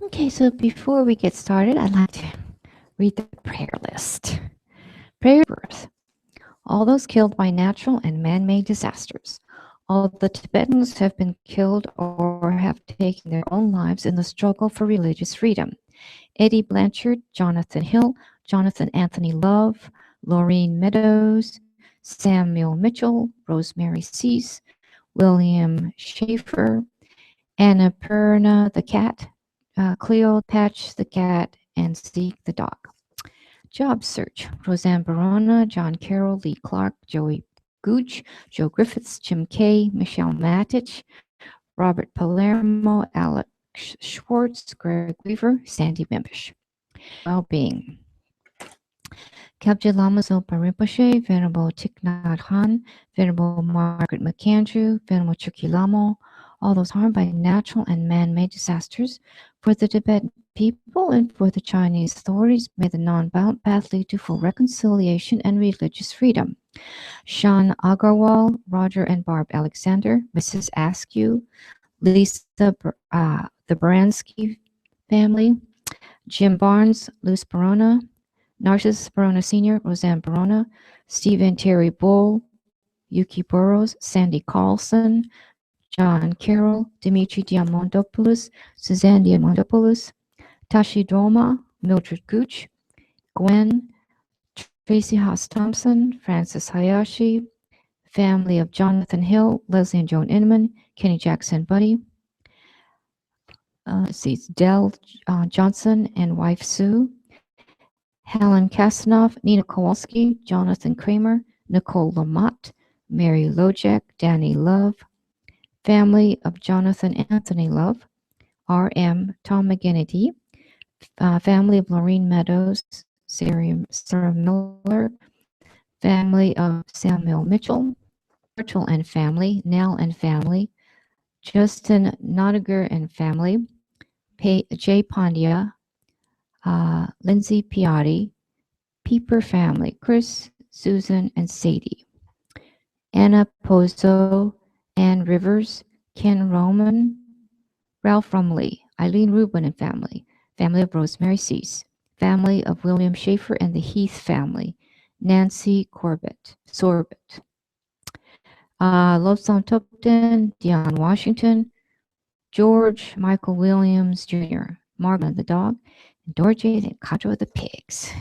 Okay, so before we get started, I'd like to read the prayer list. Prayer birth. All those killed by natural and man-made disasters. All the Tibetans have been killed or have taken their own lives in the struggle for religious freedom. Eddie Blanchard, Jonathan Hill, Jonathan Anthony Love, Laureen Meadows, Samuel Mitchell, Rosemary Cease, William Schaefer, Annapurna the cat, Cleo Patch the cat, and Zeke the dog. Job search. Roseanne Barona, John Carroll, Lee Clark, Joey Gooch, Joe Griffiths, Jim Kay, Michelle Matich, Robert Palermo, Alex Schwartz, Greg Weaver, Sandy Mimbish. Well-being. Kabje Lama Zopa Rinpoche, Venerable Thich Nhat Hanh, Venerable Margaret McAndrew, Venerable Chucky Lamo, all those harmed by natural and man-made disasters, for the Tibetan people and for the Chinese authorities, may the non-violent path lead to full reconciliation and religious freedom. Sean Agarwal, Roger and Barb Alexander, Mrs. Askew, Lisa, the Baranski family, Jim Barnes, Luz Barona, Narcissus Barona Sr., Roseanne Barona, Stephen Terry Bull, Yuki Burrows, Sandy Carlson, John Carroll, Dimitri Diamandopoulos, Suzanne Diamandopoulos, Tashi Doma, Mildred Gooch, Gwen, Tracy Haas Thompson, Francis Hayashi, family of Jonathan Hill, Leslie and Joan Inman, Kenny Jackson Buddy. Let's see, it's Dell Johnson and wife Sue, Helen Kasanoff, Nina Kowalski, Jonathan Kramer, Nicole Lamott, Mary Lojek, Danny Love, family of Jonathan Anthony Love, R.M. Tom McGinnity, family of Laureen Meadows, Sarah Miller, family of Samuel Mitchell, Myrtle and family, Nell and family, Justin Nodiger and family, Jay Pandya, Lindsay Piatti, Peeper family, Chris, Susan, and Sadie. Anna Pozo, Ann Rivers, Ken Roman, Ralph Rumley, Eileen Rubin and family, family of Rosemary Cease, family of William Schaefer and the Heath family, Nancy Sorbet, Lobsam Tupton, Dion Washington, George Michael Williams Jr., Margaret the dog, and Dorje and Kato the pigs.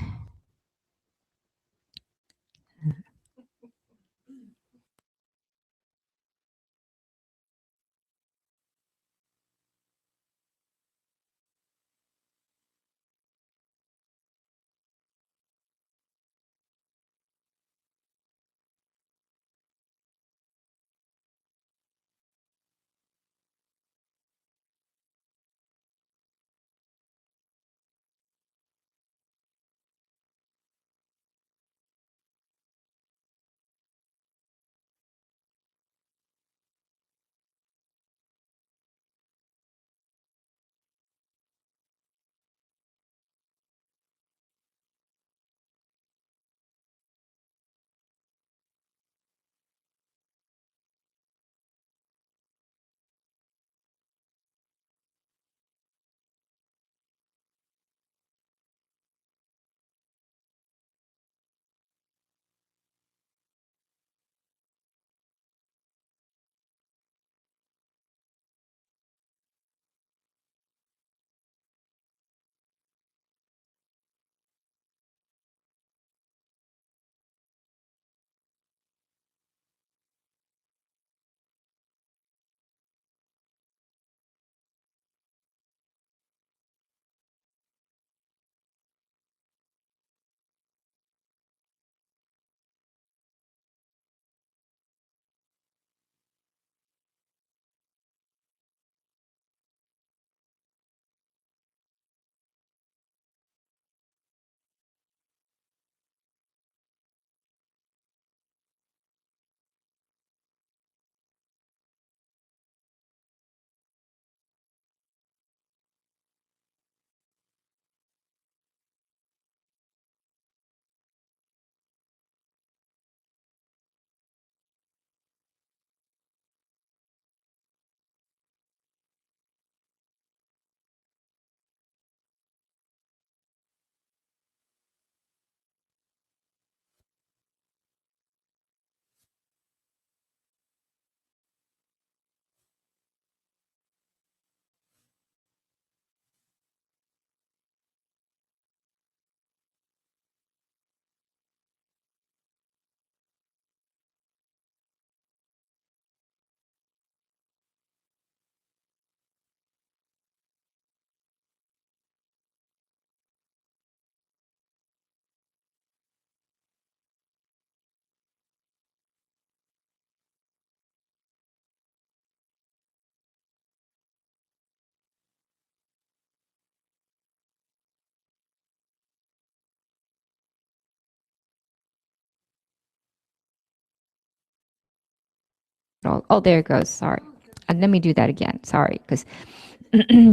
all. Oh, there it goes. Sorry. Let me do that again. Sorry, because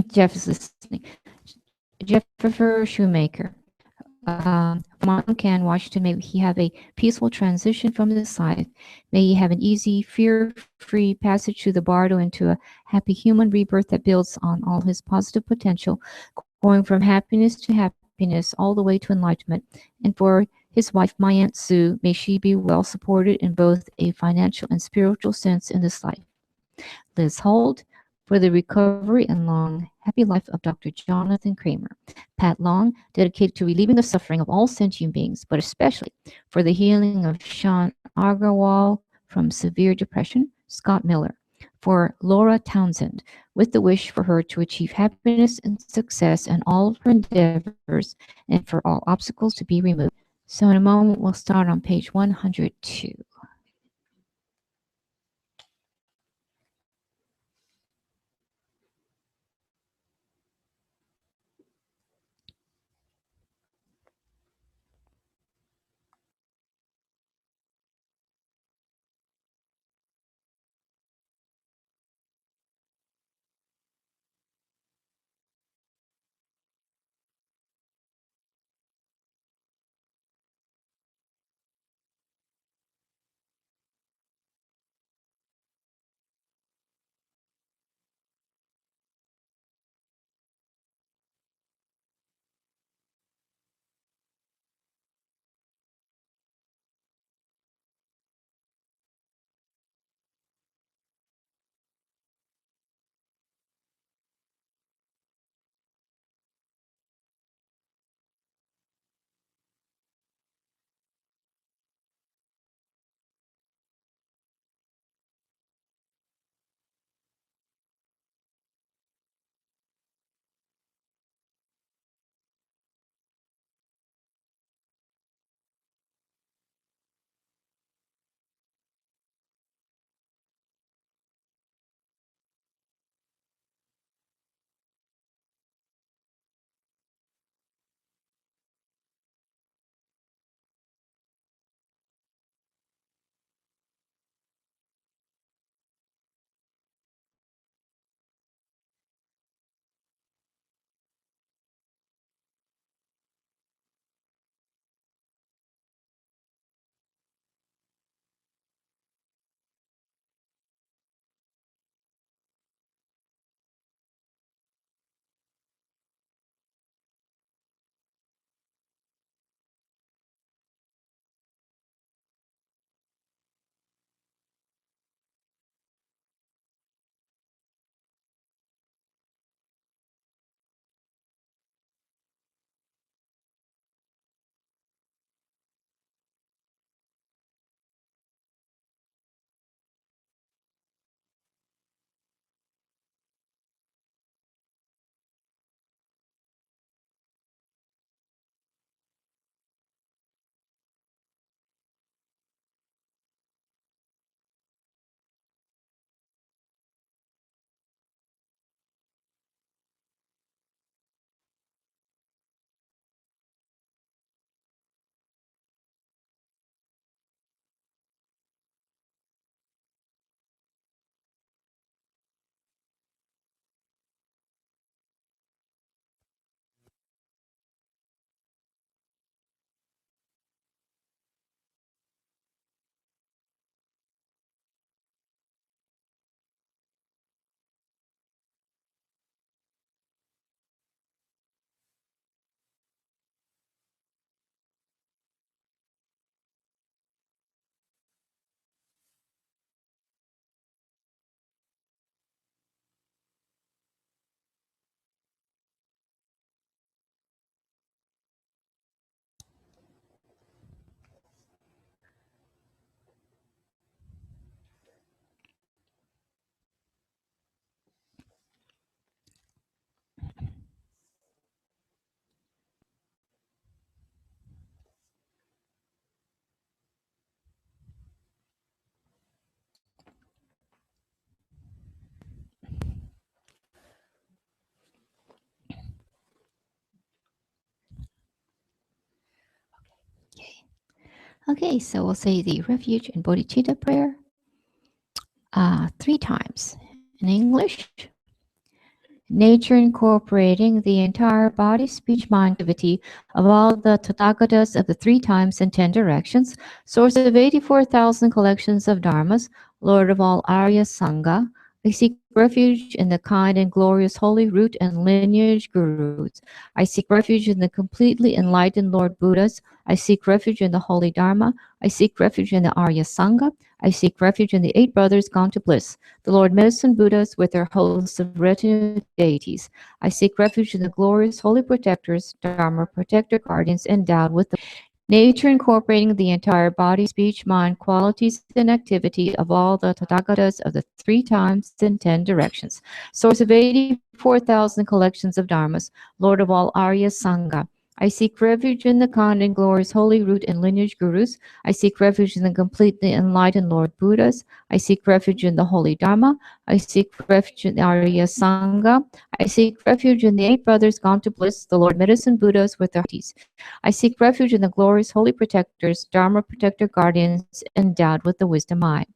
Jeff is listening. Jefferfer Shoemaker. From Moncan, Washington, may he have a peaceful transition from this life. May he have an easy, fear-free passage through the bardo into a happy human rebirth that builds on all his positive potential, going from happiness to happiness all the way to enlightenment. And for his wife, my Aunt Sue, may she be well supported in both a financial and spiritual sense in this life. Liz Holt, for the recovery and long, happy life of Dr. Jonathan Kramer. Pat Long, dedicated to relieving the suffering of all sentient beings, but especially for the healing of Sean Agarwal from severe depression. Scott Miller, for Laura Townsend, with the wish for her to achieve happiness and success in all of her endeavors and for all obstacles to be removed. So in a moment, we'll start on page 102. Okay, so we'll say the refuge and bodhicitta prayer. 3 times. In English, nature incorporating the entire body, speech, mind, activity of all the Tathagatas of the 3 times and 10 directions, source of 84,000 collections of dharmas, Lord of all Arya Sangha. I seek refuge in the kind and glorious holy root and lineage gurus. I seek refuge in the completely enlightened Lord Buddhas. I seek refuge in the holy Dharma. I seek refuge in the Arya Sangha. I seek refuge in the 8 brothers gone to bliss, the Lord Medicine Buddhas with their hosts of retinue deities. I seek refuge in the glorious holy protectors, Dharma protector guardians endowed with the nature incorporating the entire body, speech, mind, qualities, and activity of all the Tathagatas of the 3 times and 10 directions. Source of 84,000 collections of dharmas, Lord of all Arya Sangha. I seek refuge in the kind and glorious holy root and lineage gurus. I seek refuge in the completely enlightened Lord Buddhas. I seek refuge in the holy Dharma. I seek refuge in the Arya Sangha. I seek refuge in the 8 brothers gone to bliss, the Lord Medicine Buddhas with their deities. I seek refuge in the glorious holy protectors, Dharma protector guardians endowed with the wisdom mind.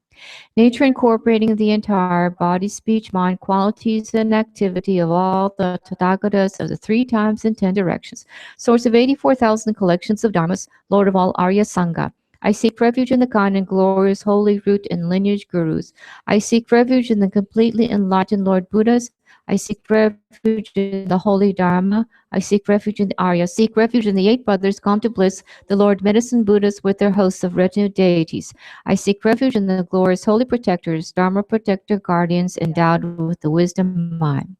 Nature incorporating the entire body, speech, mind, qualities, and activity of all the Tathagatas of the 3 times and 10 directions. Source of 84,000 collections of dharmas, Lord of all Arya Sangha. I seek refuge in the kind and glorious holy root and lineage gurus. I seek refuge in the completely enlightened Lord Buddhas. I seek refuge in the holy Dharma. I seek refuge in the Arya. Seek refuge in the 8 brothers gone to bliss, the Lord Medicine Buddhas with their hosts of retinue deities. I seek refuge in the glorious holy protectors, Dharma protector guardians endowed with the wisdom mind.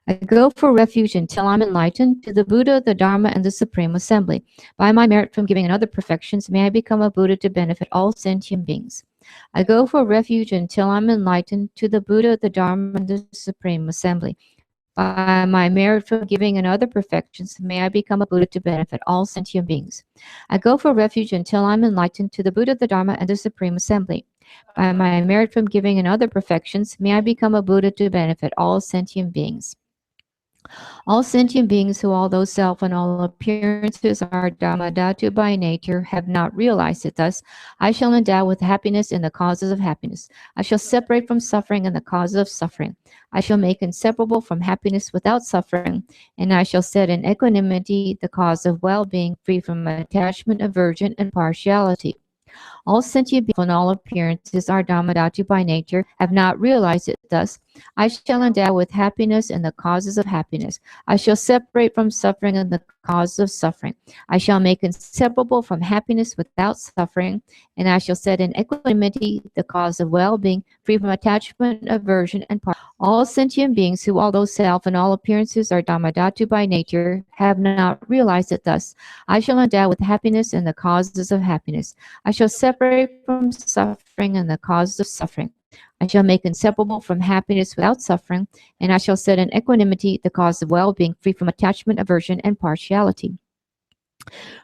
I go for refuge until I'm enlightened to the Buddha, the Dharma, and the Supreme Assembly. By my merit from giving and other perfections, may I become a Buddha to benefit all sentient beings. I go for refuge until I'm enlightened to the Buddha, the Dharma, and the Supreme Assembly. By my merit from giving and other perfections, may I become a Buddha to benefit all sentient beings. I go for refuge until I'm enlightened to the Buddha, the Dharma, and the Supreme Assembly. By my merit from giving and other perfections, may I become a Buddha to benefit all sentient beings. All sentient beings who, although self and all appearances are Dhammadhatu by nature, have not realized it thus, I shall endow with happiness in the causes of happiness. I shall separate from suffering in the causes of suffering. I shall make inseparable from happiness without suffering, and I shall set in equanimity the cause of well-being, free from attachment, aversion, and partiality. All sentient beings and all appearances are Dhammadhatu by nature, have not realized it thus. I shall endow with happiness in the causes of happiness. I shall separate from suffering in the causes of suffering. I shall make inseparable from happiness without suffering, and I shall set in equanimity the cause of well-being, free from attachment, aversion, and partiality. All sentient beings who, although self and all appearances are Dhammadhatu by nature, have not realized it thus. I shall endow with happiness in the causes of happiness. I shall separate from suffering and the causes of suffering. I shall make inseparable from happiness without suffering, and I shall set in equanimity the cause of well-being, free from attachment, aversion, and partiality.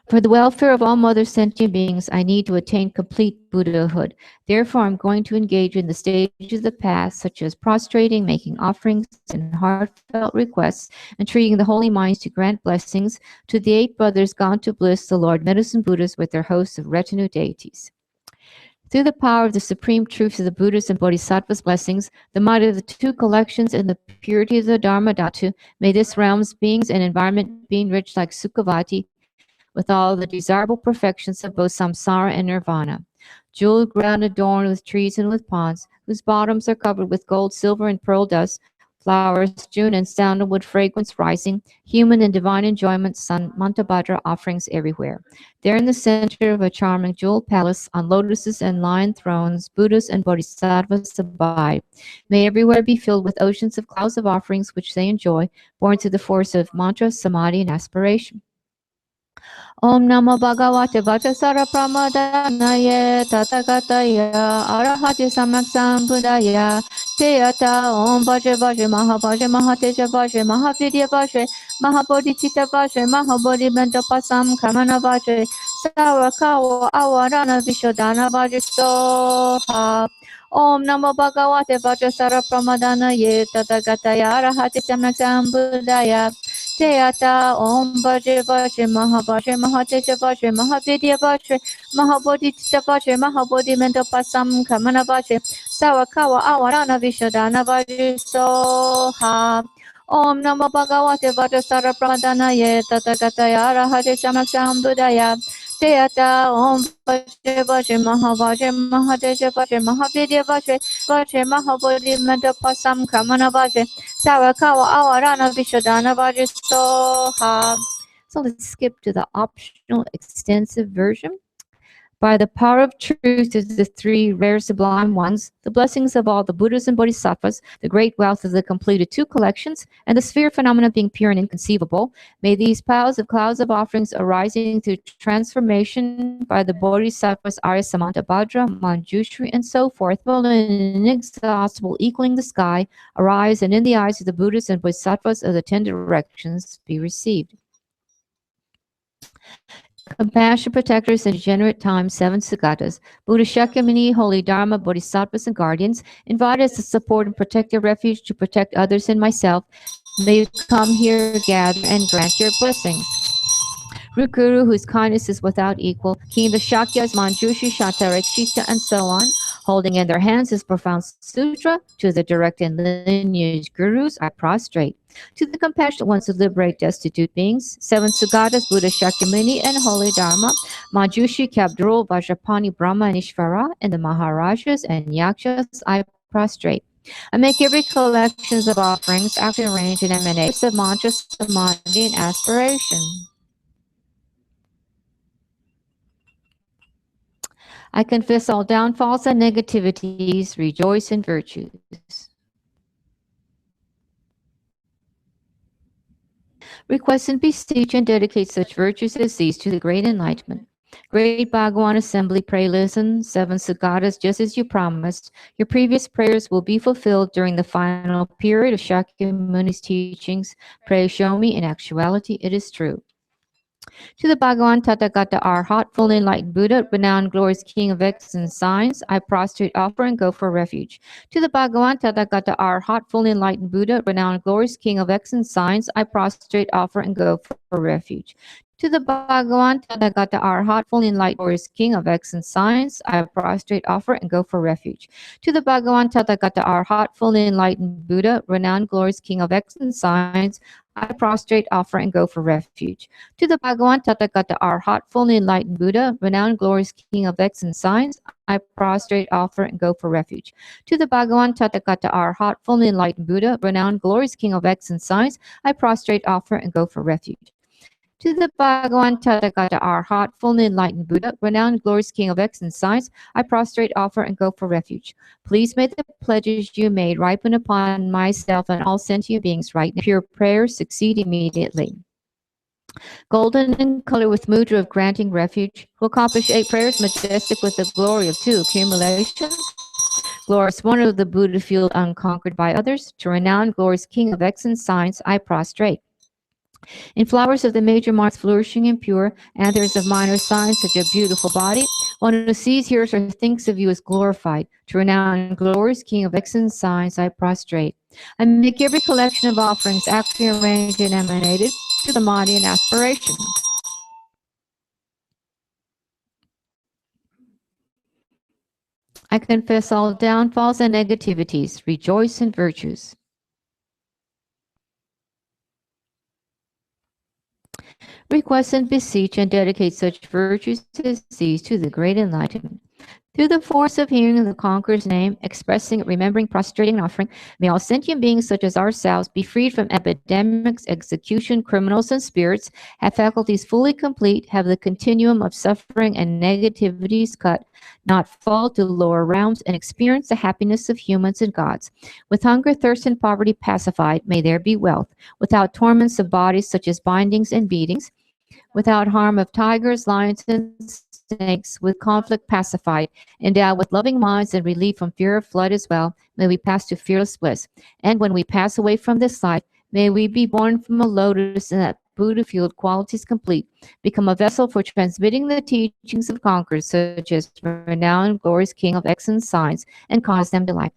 For the welfare of all mother sentient beings, I need to attain complete Buddhahood. Therefore, I'm going to engage in the stages of the path, such as prostrating, making offerings and heartfelt requests, entreating the holy minds to grant blessings to the 8 brothers gone to bliss, the Lord Medicine Buddhas with their hosts of retinue deities. Through the power of the supreme truths of the Buddhas and Bodhisattvas' blessings, the might of the 2 collections, and the purity of the Dharma Dhatu, may this realm's beings and environment be enriched like Sukhavati, with all the desirable perfections of both samsara and nirvana. Jeweled ground adorned with trees and with ponds, whose bottoms are covered with gold, silver, and pearl dust, flowers strewn and sandalwood fragrance rising, human and divine enjoyment, sun, mantabhadra offerings everywhere. There in the center of a charming jeweled palace, on lotuses and lion thrones, Buddhas and Bodhisattvas abide. May everywhere be filled with oceans of clouds of offerings which they enjoy, born through the force of mantra, samadhi, and aspiration. Om Namo Bhagavate Vajrasara Pramadanaye Tathagataya Arahati Sammaksambudaya Teyata Om Vajra Vajra Mahavajra Mahateja Vajra Mahavidya Vajra Mahabodhicitta Vajra Mahabodhi Bentapasam Kamana Vajra Sarakawa Avarana Vishodhana Vajra Soha. Om Namo Bhagavate Vajrasara Pramadanaye Tathagataya Arahati Sammaksambudaya Deyata Om Bhaje Bhaje Mahabhaje Mahateja Bhaje Mahavidya Bhaje Mahabodhi Tita Bhaje Mahabodhi Mento Pasam Kamana Bhaje Sawakawa Awarana Vishadana Bhaje Soha Om Namo Bhagavate Vajrasara Pramadanaye Tatagataya Rahate Samaksam Budaya Deyata Om Bhaje Bhaje Mahabhaje Mahateja Bhaje Mahavidya Bhaje Bhaje Mahabodhi Mento Pasam Kamana Bhaje Sawakawa Awarana Vishadana Bhaje Soha. So let's skip to the optional extensive version. By the power of truth is the three rare sublime ones, the blessings of all the Buddhas and Bodhisattvas, the great wealth of the completed two collections, and the sphere phenomena being pure and inconceivable. May these piles of clouds of offerings arising through transformation by the Bodhisattvas Arya Samanta Bhadra, Manjushri, and so forth, will inexhaustible equaling the sky, arise, and in the eyes of the Buddhas and Bodhisattvas of the 10 directions be received. Compassion protectors in degenerate times, 7 Sagatas, Buddha Shakyamuni, Holy Dharma, Bodhisattvas, and guardians, invite us to support and protect your refuge, to protect others and myself. May you come here, gather, and grant your blessings. Root Guru, whose kindness is without equal, King of the Shakyas, Manjushri, Shantarakshita, and so on, holding in their hands this profound sutra, to the direct and lineage gurus, I prostrate. To the compassionate ones who liberate destitute beings, 7 Sugatas, Buddha Shakyamuni, and Holy Dharma, Manjushri, Kabdurul, Vajrapani, Brahma, and Ishvara, and the Maharajas and Yakshas, I prostrate. I make every collections of offerings, actually arranged and emanate of mantra, samadhi, and aspiration. I confess all downfalls and negativities, rejoice in virtues. Request and beseech and dedicate such virtues as these to the great enlightenment. Great Bhagawan Assembly, pray, listen, 7 Sugatas, just as you promised. Your previous prayers will be fulfilled during the final period of Shakyamuni's teachings. Pray, show me, in actuality, it is true. To the Bhagavan Tathagata Arhat, fully enlightened Buddha, renowned glorious King of excellent signs, I prostrate, offer, and go for refuge. To the Bhagavan Tathagata Arhat, fully enlightened Buddha, renowned glorious King of excellent signs, I prostrate, offer, and go for refuge. To the Bhagavan Tathagata Arhat, fully enlightened glorious King of excellent signs, I prostrate, offer, and go for refuge. To the Bhagavan Tathagata Arhat, fully enlightened Buddha, renowned glorious King of excellent signs, I prostrate, offer, and go for refuge. To the Bhagavan Tathagata Arhat, fully enlightened Buddha, renowned glorious King of excellent signs, I prostrate, offer, and go for refuge. To the Bhagavan Tathagata Arhat, fully enlightened Buddha, renowned glorious King of excellent signs, I prostrate, offer, and go for refuge. To the Bhagavan Tathagata Arhat, fully enlightened Buddha, renowned glorious King of excellent signs, I prostrate, offer, and go for refuge. Please may the pledges you made ripen upon myself and all sentient beings right now. Pure prayers succeed immediately. Golden in color with mudra of granting refuge, who accomplish 8 prayers majestic with the glory of 2 accumulations. Glorious one of the Buddha field unconquered by others, to renowned glorious King of excellent signs, I prostrate. In flowers of the major marks flourishing and pure, anthers of minor signs, such a beautiful body, one who sees, hears, or thinks of you is glorified. To renowned glorious King of excellent signs, I prostrate. I make every collection of offerings actually arranged and emanated to the body and aspiration. I confess all downfalls and negativities, rejoice in virtues. Request and beseech and dedicate such virtues as these to the great enlightenment. Through the force of hearing the conqueror's name, expressing, remembering, prostrating, and offering, may all sentient beings such as ourselves be freed from epidemics, execution, criminals, and spirits, have faculties fully complete, have the continuum of suffering and negativities cut, not fall to lower realms, and experience the happiness of humans and gods. With hunger, thirst, and poverty pacified, may there be wealth, without torments of bodies such as bindings and beatings, without harm of tigers, lions, and snakes, with conflict pacified, endowed with loving minds and relief from fear of flood as well, may we pass to fearless bliss. And when we pass away from this life, may we be born from a lotus and that Buddha field qualities complete, become a vessel for transmitting the teachings of conquerors, such as renowned glorious King of excellent signs, and cause them delight.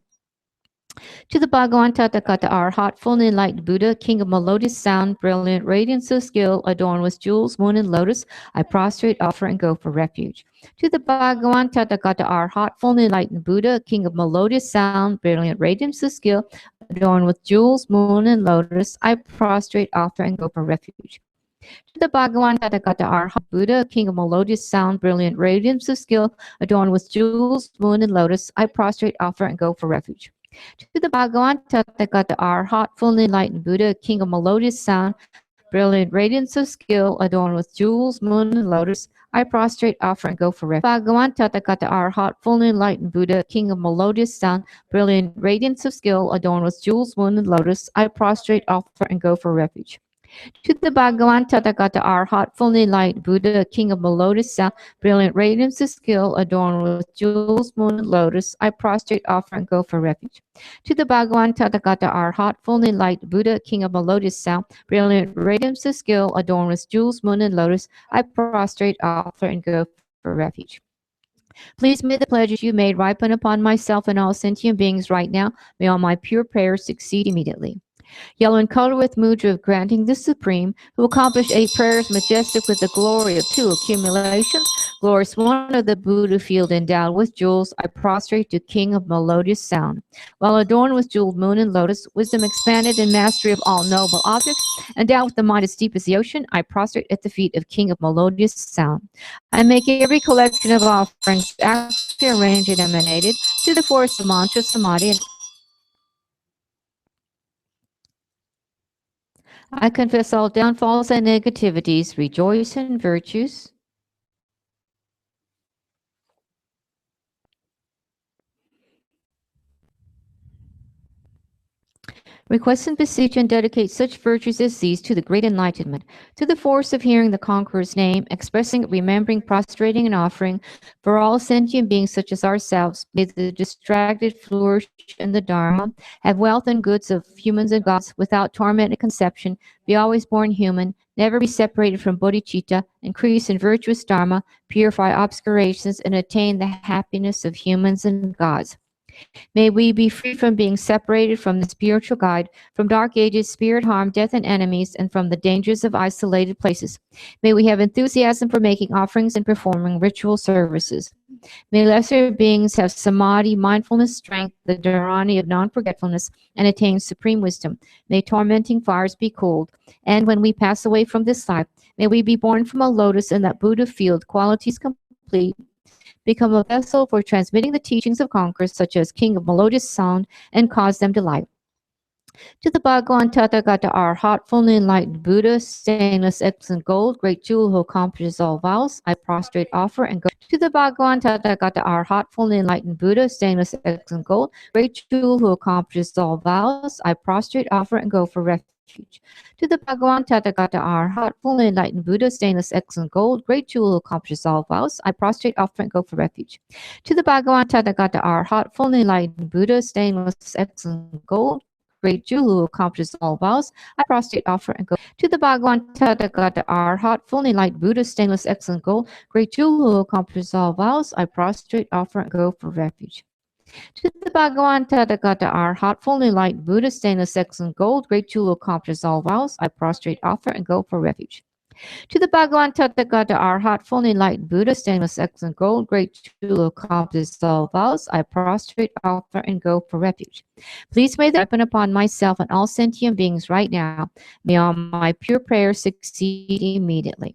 To the Bhagavan Tathagata, our hot, full and enlightened Buddha, king of melodious sound, brilliant radiance of skill, adorned with jewels, moon, and lotus, I prostrate, offer, and go for refuge. To the Bhagavan Tathagata, our hot, full and enlightened Buddha, king of melodious sound, brilliant radiance of skill, adorned with jewels, moon, and lotus, I prostrate, offer, and go for refuge. To the Bhagavan Tathagata, our hot Buddha, king of melodious sound, brilliant radiance of skill, adorned with jewels, moon, and lotus, I prostrate, offer, and go for refuge. To the Bhagavan Tathagata, our hot, full, and enlightened Buddha, king of melodious sound, brilliant radiance of skill, adorned with jewels, moon, and lotus, I prostrate, offer, and go for refuge. Bhagavan Tathagata, our hot, full, and enlightened Buddha, king of melodious sound, brilliant radiance of skill, adorned with jewels, moon, and lotus, I prostrate, offer, and go for refuge. To the Bhagavan Tathagata, our hot, full, and enlightened Buddha, king of melodious sound, brilliant radiance of skill, adorned with jewels, moon, and lotus, I prostrate, offer, and go for refuge. To the Bhagavan Tathagata, our hot, full, and enlightened Buddha, king of melodious sound, brilliant radiance of skill, adorned with jewels, moon, and lotus, I prostrate, offer, and go for refuge. Please may the pledges you made ripen upon myself and all sentient beings right now. May all my pure prayers succeed immediately. Yellow in color with mudra of granting the Supreme, who accomplished 8 prayers majestic with the glory of 2 accumulations, glorious one of the Buddha field endowed with jewels, I prostrate to King of melodious sound. While adorned with jeweled moon and lotus, wisdom expanded and mastery of all noble objects, endowed with the mind as deep as the ocean, I prostrate at the feet of King of melodious sound. I make every collection of offerings actually arranged and emanated to the force of mantra, samadhi, and I confess all downfalls and negativities, rejoice in virtues. Request and beseech and dedicate such virtues as these to the great enlightenment, to the force of hearing the conqueror's name, expressing, remembering, prostrating, and offering for all sentient beings such as ourselves. May the distracted flourish in the Dharma, have wealth and goods of humans and gods without torment and conception, be always born human, never be separated from bodhicitta, increase in virtuous Dharma, purify obscurations, and attain the happiness of humans and gods. May we be free from being separated from the spiritual guide, from dark ages, spirit harm, death, and enemies, and from the dangers of isolated places. May we have enthusiasm for making offerings and performing ritual services. May lesser beings have samadhi, mindfulness, strength, the dharani of non-forgetfulness, and attain supreme wisdom. May tormenting fires be cooled. And when we pass away from this life, may we be born from a lotus in that Buddha field, qualities complete, become a vessel for transmitting the teachings of conquerors such as King of melodious sound and cause them delight. To the Bhagavan Tathagata, our hot, full, and enlightened Buddha, stainless, excellent gold, great jewel who accomplishes all vows, I prostrate, offer, and go. To the Bhagavan Tathagata, our hot, full, and enlightened Buddha, stainless, excellent gold, great jewel who accomplishes all vows, I prostrate, offer, and go for refuge. To the Bhagavan Tathagata, our hot, full, and enlightened Buddha, stainless, excellent gold, great jewel who accomplishes all vows, I prostrate, offer, and go for refuge. To the Bhagavan Tathagata, our hot, full, and enlightened Buddha, stainless, excellent gold, great jewel who accomplishes all vows, I prostrate, offer, and go. To the Bhagavan Tathagata, our hot, full, and enlightened Buddha, stainless, excellent gold, great jewel who accomplishes all vows, I prostrate, offer, and go for refuge. To the Bhagavan Tathagata, our hot, full, and enlightened Buddha, stainless, excellent gold, great jewel who accomplishes all vows, I prostrate, offer, and go for refuge. To the Bhagavan Tathagata, our hot, full, and enlightened Buddha, stainless, excellent gold, great jewel who accomplishes all vows, I prostrate, offer, and go for refuge. Please may the ripen upon myself and all sentient beings right now. May all my pure prayers succeed immediately.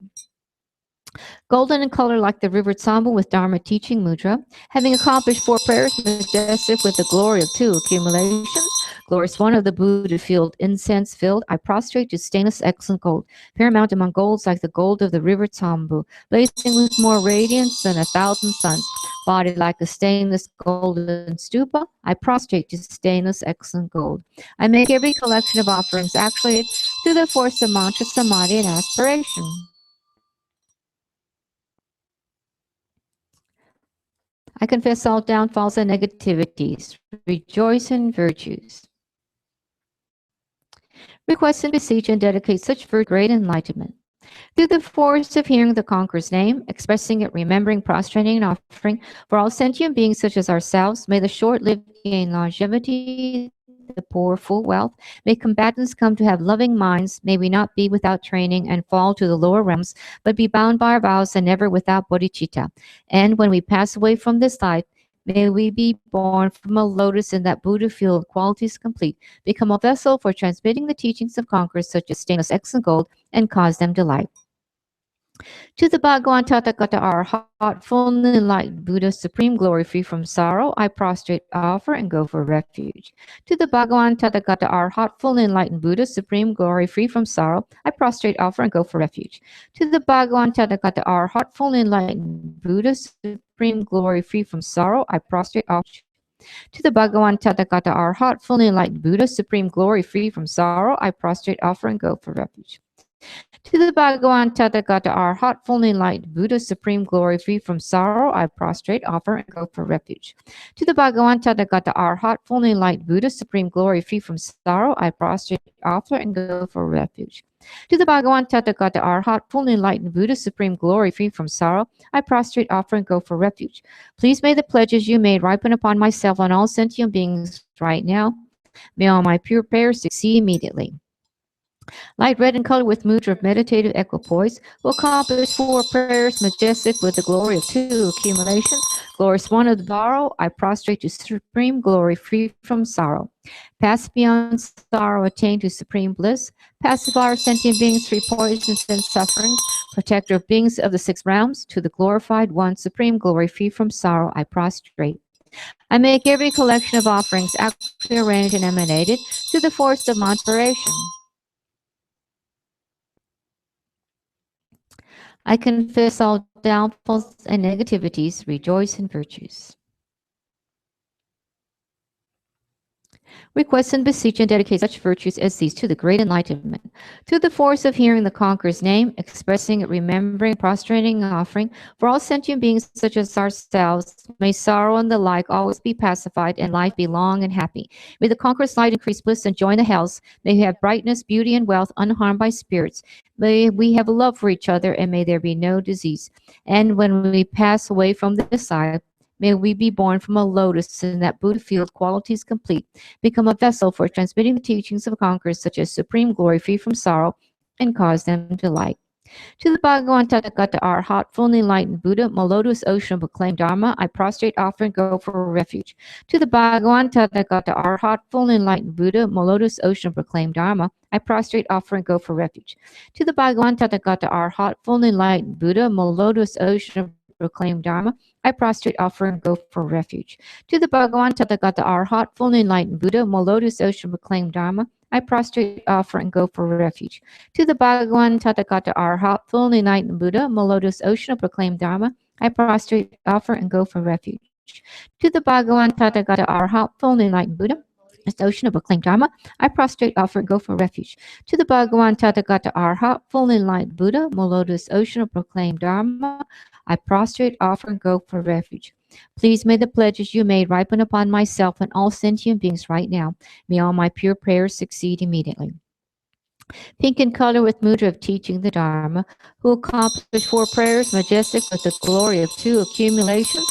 Golden in color like the river Tsambu with Dharma teaching mudra, having accomplished 4 prayers majestic with the glory of 2 accumulations, glorious one of the Buddha field, incense filled, I prostrate to stainless excellent gold, paramount among golds like the gold of the river Tsambu, blazing with more radiance than 1,000 suns, body like a stainless golden stupa, I prostrate to stainless excellent gold. I make every collection of offerings actuated through the force of mantra, samadhi, and aspiration. I confess all downfalls and negativities. Rejoice in virtues. Request and beseech and dedicate such for great enlightenment. Through the force of hearing the conqueror's name, expressing it, remembering, prostrating, and offering, for all sentient beings such as ourselves, may the short-lived gain longevity, the poor full wealth. May combatants come to have loving minds. May we not be without training and fall to the lower realms, but be bound by our vows and never without bodhicitta. And when we pass away from this life, may we be born from a lotus in that Buddha field, qualities complete, become a vessel for transmitting the teachings of conquerors such as stainless X and gold, and cause them delight. To the Bhagavan Tathagata, our hot, full, and enlightened Buddha, supreme glory, free from sorrow, I prostrate, offer, and go for refuge. To the Bhagavan Tathagata, our hot, full, and enlightened Buddha, supreme glory, free from sorrow, I prostrate, offer, and go for refuge. To the Bhagavan Tathagata, our hot, full, and enlightened Buddha, supreme glory, free from sorrow, I prostrate, offer, to the Bhagavan Tathagata, our hot, full, and enlightened Buddha, supreme glory, free from sorrow, I prostrate, offer, and go for refuge. To the Bhagavan Tathagata, our hot, full, and enlightened Buddha, supreme glory, free from sorrow, I prostrate, offer, and go for refuge. To the Bhagavan Tathagata, our hot, full, and enlightened Buddha, supreme glory, free from sorrow, I prostrate, offer, and go for refuge. To the Bhagavan Tathagata, our hot, full, and enlightened Buddha, supreme glory, free from sorrow, I prostrate, offer, and go for refuge. Please may the pledges you made ripen upon myself and all sentient beings right now. May all my pure prayers succeed immediately. Light red in color with mudra of meditative equipoise will accomplish 4 prayers majestic with the glory of 2 accumulations. Glorious one of the borrow, I prostrate to supreme glory, free from sorrow. Pass beyond sorrow, attain to supreme bliss. Pacify our sentient beings, free poisons and sufferings. Protector of beings of the 6 realms, to the glorified one, supreme glory, free from sorrow, I prostrate. I make every collection of offerings actually arranged and emanated to the force of my inspiration. I confess all downfalls and negativities, rejoice in virtues. Request and beseech and dedicate such virtues as these to the great enlightenment. Through the force of hearing the conqueror's name, expressing it, remembering, prostrating, and offering, for all sentient beings such as ourselves, may sorrow and the like always be pacified and life be long and happy. May the conqueror's light increase bliss and join the hells. May we have brightness, beauty, and wealth unharmed by spirits. May we have love for each other, and may there be no disease. And when we pass away from this side, may we be born from a lotus in that Buddha field, qualities complete, become a vessel for transmitting the teachings of conquerors such as supreme glory, free from sorrow, and cause them delight. To the Bhagavan Tathagata, our hot, full, and enlightened Buddha, melodious ocean of acclaimed Dharma, I prostrate, offer, and go for refuge. To the Bhagavan Tathagata, our hot, full, and enlightened Buddha, melodious ocean of proclaimed Dharma, I prostrate, offer, and go for refuge. To the Bhagavan Tathagata, our hot, full, and enlightened Buddha, melodious ocean of proclaimed Dharma, I prostrate, offer, and go for refuge. To the Bhagavan Tathagata, our hot, full, and enlightened Buddha, melodious ocean of proclaimed Dharma, I prostrate, offer, and go for refuge. To the Bhagavan Tathagata, our hot, full, and enlightened Buddha, melodious ocean of proclaimed Dharma, I prostrate, offer, and go for refuge. To the Bhagavan Tathagata, our hot, full, and enlightened Buddha, this ocean of proclaimed Dharma, I prostrate, offer, and go for refuge. To the Bhagavan Tathagata, our hot, full, and enlightened Buddha, melodious ocean of proclaimed Dharma, I prostrate, offer, and go for refuge. Please may the pledges you made ripen upon myself and all sentient beings right now. May all my pure prayers succeed immediately. Pink in color with mudra of teaching the Dharma, who accomplished 4 prayers majestic with the glory of 2 accumulations.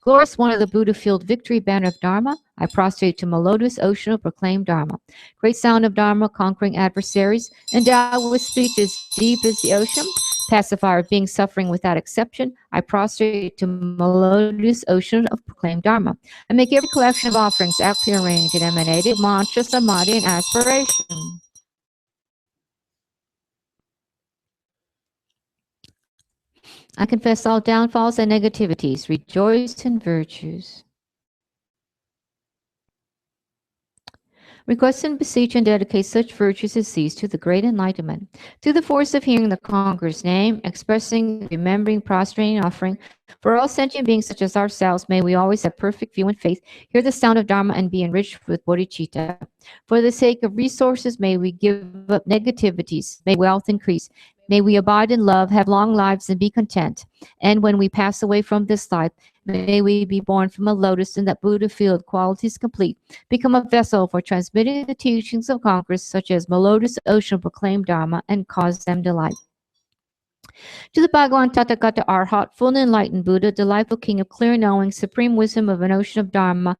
Glorious one of the Buddha field, victory banner of Dharma, I prostrate to melodious ocean of proclaimed Dharma. Great sound of Dharma, conquering adversaries, endowed with speech as deep as the ocean, pacifier of being suffering without exception, I prostrate to melodious ocean of proclaimed Dharma. I make every collection of offerings aptly arranged and emanated, mantra, samadhi, and aspiration. I confess all downfalls and negativities, rejoice in virtues. Request and beseech and dedicate such virtues as these to the great enlightenment. Through the force of hearing the conqueror's name, expressing, remembering, prostrating, offering, for all sentient beings such as ourselves, may we always have perfect view and faith, hear the sound of Dharma, and be enriched with bodhicitta. For the sake of resources, may we give up negativities, may wealth increase. May we abide in love, have long lives, and be content. And when we pass away from this life, may we be born from a lotus in that Buddha field, qualities complete, become a vessel for transmitting the teachings of conquerors such as melodious ocean proclaim Dharma, and cause them delight. To the Bhagavan Tathagata Arhat, full and enlightened Buddha, delightful King of clear knowing, supreme wisdom of an ocean of Dharma,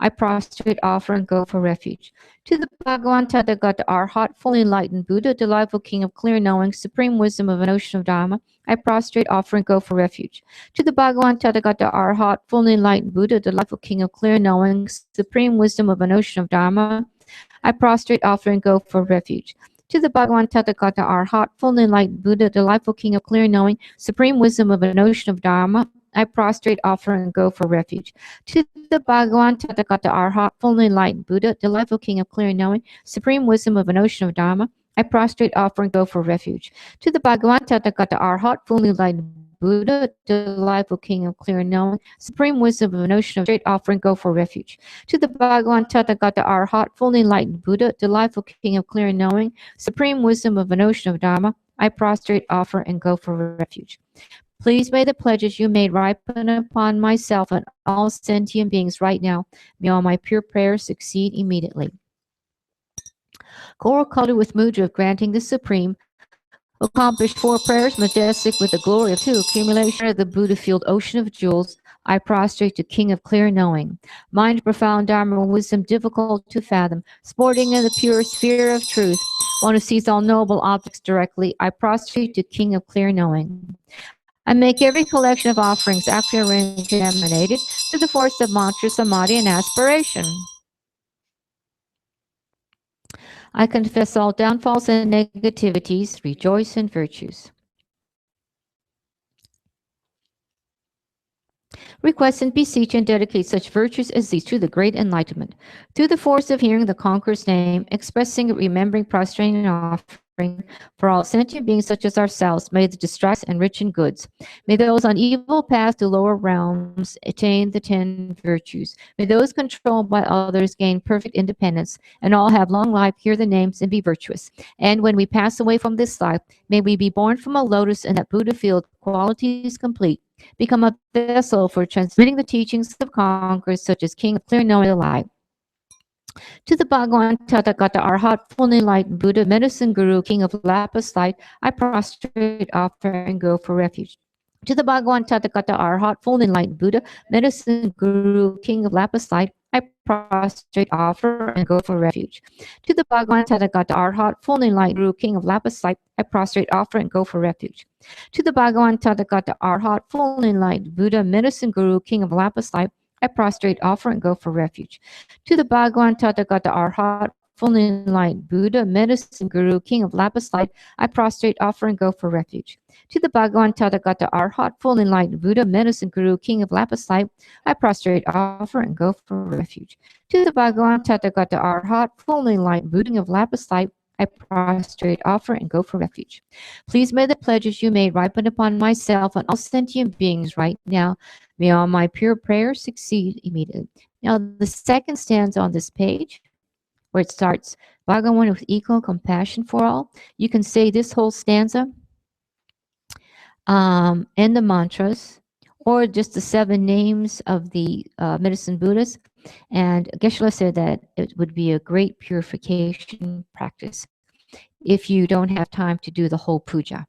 I prostrate, offer, and go for refuge. To the Bhagavan Tathagata Arhat, full and enlightened Buddha, delightful King of clear knowing, supreme wisdom of an ocean of Dharma, I prostrate, offer, and go for refuge. To the Bhagavan Tathagata Arhat, full and enlightened Buddha, delightful King of clear knowing, supreme wisdom of an ocean of Dharma, I prostrate, offer, and go for refuge. To the Bhagavan Tathagata Arhat, full and enlightened Buddha, delightful King of clear knowing, supreme wisdom of an ocean of Dharma, I prostrate, offer, and go for refuge. To the Bhagavan Tathagata Arhat, full and enlightened Buddha, delightful King of clear knowing, supreme wisdom of an ocean of Dharma, I prostrate, offer, and go for refuge. To the Bhagavan Tathagata Arhat, full and enlightened Buddha, delightful King of clear knowing, supreme wisdom of an ocean of Dharma, I prostrate, offer, and go for refuge. To the Bhagavan Tathagata Arhat, full and enlightened Buddha, delightful King of clear knowing, supreme wisdom of an ocean of Dharma, I prostrate, offer, and go for refuge. Please may the pledges you made ripen upon myself and all sentient beings right now. May all my pure prayers succeed immediately. Coral colored with mudra of granting the supreme, accomplished 4 prayers majestic with the glory of 2, accumulation of the Buddha field ocean of jewels, I prostrate to King of clear knowing. Mind profound Dharma wisdom difficult to fathom, sporting in the pure sphere of truth. One who sees all noble objects directly, I prostrate to King of clear knowing. I make every collection of offerings after arranged and emanated to the force of mantra, samadhi, and aspiration. I confess all downfalls and negativities, rejoice in virtues. Request and beseech and dedicate such virtues as these to the great enlightenment. Through the force of hearing the conqueror's name, expressing, remembering, prostrating, and offering, for all sentient beings such as ourselves, may the distress enrich in goods. May those on evil paths to lower realms attain the 10 virtues. May those controlled by others gain perfect independence, and all have long life, hear the names, and be virtuous. And when we pass away from this life, may we be born from a lotus in that Buddha field, qualities complete, become a vessel for transmitting the teachings of conquerors such as King of clear knowing the light. To the Bhagavan Tathagata Arhat, full and enlightened Buddha, medicine guru, King of lapis light, I prostrate, offer, and go for refuge. To the Bhagavan Tathagata Arhat, full and enlightened Buddha, medicine guru, King of lapis light, I prostrate, offer, and go for refuge. To the Bhagavan Tathagata Arhat, full and enlightened Guru, King of lapis light, I prostrate, offer, and go for refuge. To the Bhagavan Tathagata Arhat, full and enlightened Buddha, medicine guru, King of lapis light, I prostrate, offer, and go for refuge. To the Bhagavan Tathagata Arhat, full and enlightened Buddha, medicine guru, King of lapis light, I prostrate, offer, and go for refuge. To the Bhagavan Tathagata Arhat, full and enlightened Buddha, medicine guru, King of lapis light, I prostrate, offer, and go for refuge. To the Bhagavan Tathagata Arhat, full and enlightened Buddha, King of lapis light, I prostrate, offer, and go for refuge. Please may the pledges you made ripen upon myself and all sentient beings right now. May all my pure prayers succeed immediately. Now, the second stanza on this page, where it starts, Bhagavan with equal compassion for all, you can say this whole stanza and the mantras, or just the 7 names of the medicine Buddhas. And Geshe-la said that it would be a great purification practice if you don't have time to do the whole puja.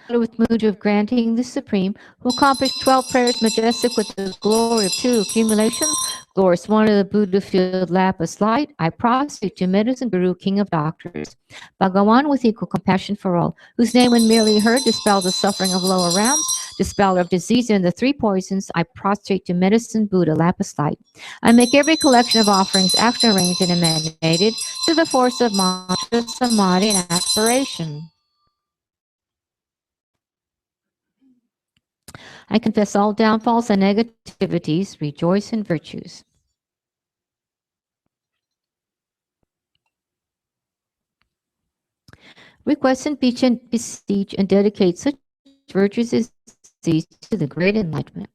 With mudra of granting the supreme, who accomplished 12 prayers majestic with the glory of 2 accumulations, glorious 1 of the Buddha field lapis light, I prostrate to medicine guru, King of doctors, Bhagavan with equal compassion for all, whose name when merely heard dispels the suffering of lower realms, dispeller of disease and the 3 poisons, I prostrate to medicine Buddha lapis light. I make every collection of offerings after arranged and emanated to the force of mantra, samadhi, and aspiration. I confess all downfalls and negativities, rejoice in virtues. Request and beseech and dedicate such virtues as these to the great enlightenment.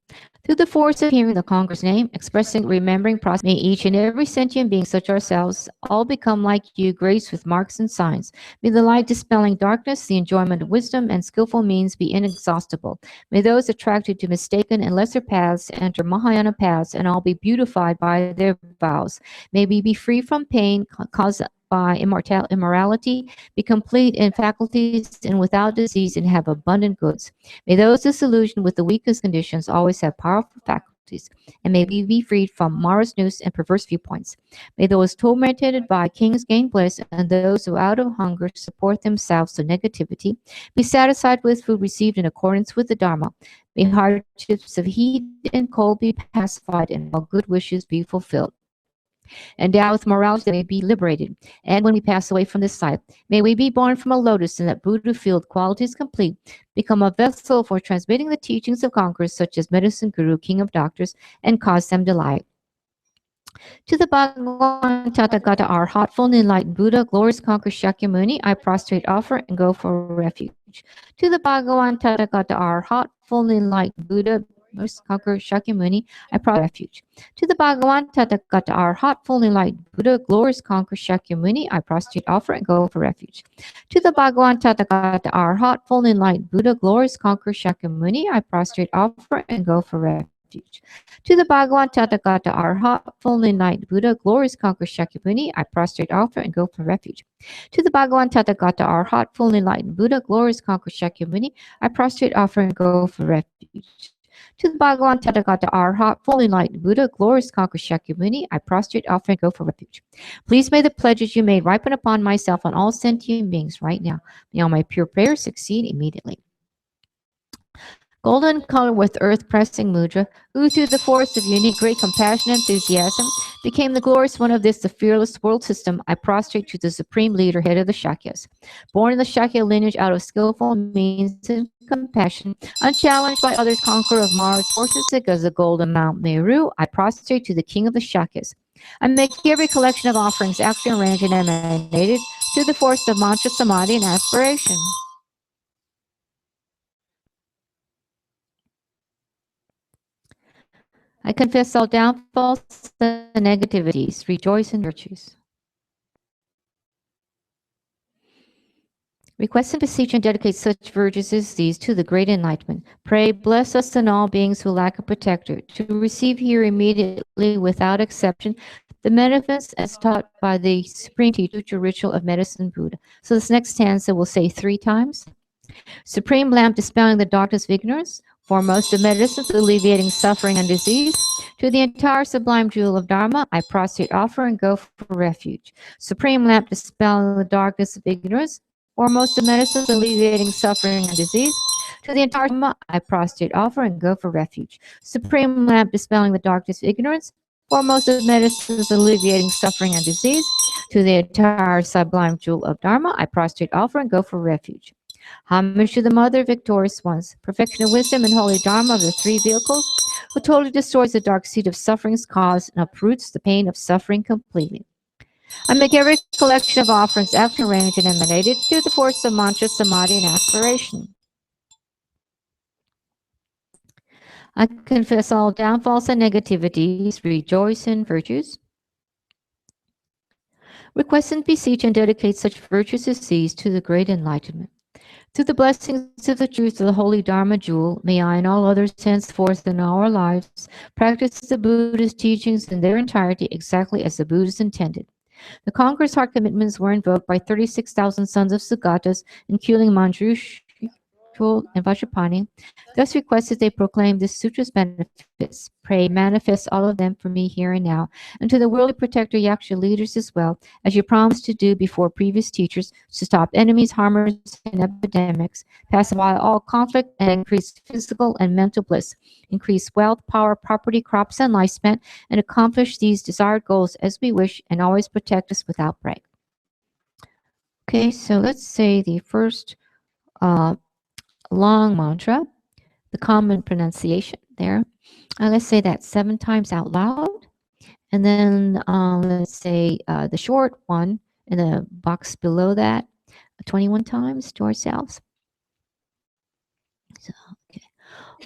Through the force of hearing the conqueror's name, expressing, remembering, may each and every sentient being, such ourselves, all become like you, graced with marks and signs. May the light dispelling darkness, the enjoyment of wisdom, and skillful means be inexhaustible. May those attracted to mistaken and lesser paths enter Mahayana paths and all be beautified by their vows. May we be free from pain caused defy immorality, be complete in faculties and without disease, and have abundant goods. May those disillusioned with the weakest conditions always have powerful faculties, and may we be freed from Mara's noose and perverse viewpoints. May those tormented by kings gain bliss, and those who out of hunger support themselves to negativity be satisfied with food received in accordance with the Dharma. May hardships of heat and cold be pacified, and all good wishes be fulfilled. Endowed with morality that we may be liberated. And when we pass away from this life, may we be born from a lotus in that Buddha-filled qualities complete, become a vessel for transmitting the teachings of conquerors such as medicine guru, king of doctors, and cause them delight. To the Bhagavan Tathagata, our hot, full, enlightened Buddha, glorious conqueror Shakyamuni, I prostrate, offer, and go for refuge. To the Bhagavan Tathagata, our hot, full, enlightened Buddha, glorious conqueror Shakyamuni, I prostrate refuge. To the Bhagavan Tathagata, our hot, full, enlightened Buddha, glorious conqueror Shakyamuni, I prostrate, offer, and go for refuge. To the Bhagavan Tathagata, our hot, full, enlightened Buddha, glorious conqueror Shakyamuni, I prostrate, offer, and go for refuge. To the Bhagavan Tathagata, our hot, full, enlightened Buddha, glorious conqueror Shakyamuni, I prostrate, offer, and go for refuge. To the Bhagavan Tathagata, our hot, full, enlightened Buddha, glorious conqueror Shakyamuni, I prostrate, offer, and go for refuge. To the Bhagavan Tathagata, our hot, full, enlightened Buddha, glorious conqueror Shakyamuni, I prostrate, offer, and go for refuge. Please may the pledges you made ripen upon myself and all sentient beings right now. May all my pure prayers succeed immediately. Golden color with earth pressing mudra, who through the force of unique great compassion and enthusiasm became the glorious one of this, the fearless world system, I prostrate to the supreme leader, head of the Shakyas. Born in the Shakya lineage out of skillful means and compassion, unchallenged by others, conqueror of Mara's forces, sick as the golden Mount Meru, I prostrate to the king of the Shakyas. I make every collection of offerings actually arranged and emanated through the force of mantra, samadhi, and aspiration. I confess all downfalls and negativities, rejoice in virtues. Request and beseech and dedicate such virtues as these to the great enlightenment. Pray, bless us and all beings who lack a protector, to receive here immediately, without exception, the benefits as taught by the Supreme Teacher Ritual of Medicine Buddha. So this next stanza we'll say 3 times. Supreme lamp dispelling the darkness of ignorance, foremost of medicines, alleviating suffering and disease. To the entire sublime jewel of Dharma, I prostrate, offer, and go for refuge. Supreme lamp dispelling the darkness of ignorance, foremost of medicines, alleviating suffering and disease. To the entire Dharma, I prostrate, offer, and go for refuge. Supreme lamp dispelling the darkness of ignorance, foremost of medicines, alleviating suffering and disease. To the entire sublime jewel of Dharma, I prostrate, offer, and go for refuge. Homage to the Mother, victorious ones, perfection of wisdom and holy Dharma of the 3 vehicles, who totally destroys the dark seed of suffering's cause and uproots the pain of suffering completely. I make every collection of offerings after arranged and emanated through the force of mantra, samadhi, and aspiration. I confess all downfalls and negativities, rejoice in virtues. Request and beseech and dedicate such virtues as these to the great enlightenment. Through the blessings of the truth of the holy Dharma jewel, may I and all others henceforth in our lives practice the Buddha's teachings in their entirety exactly as the Buddhas intended. The conqueror's heart commitments were invoked by 36,000 sons of Sugatas, including Manjushri and Vajrapani. Thus requested they proclaim this sutra's benefits. Pray, manifest all of them for me here and now, and to the worldly protector Yaksha leaders as well, as you promised to do before previous teachers, to stop enemies, harmers, and epidemics, pacify all conflict, and increase physical and mental bliss, increase wealth, power, property, crops, and lifespan, and accomplish these desired goals as we wish, and always protect us without break. Okay, so let's say the first long mantra, the common pronunciation there. Let's say that 7 times out loud. And then let's say the short one in the box below that, 21 times to ourselves. So, okay.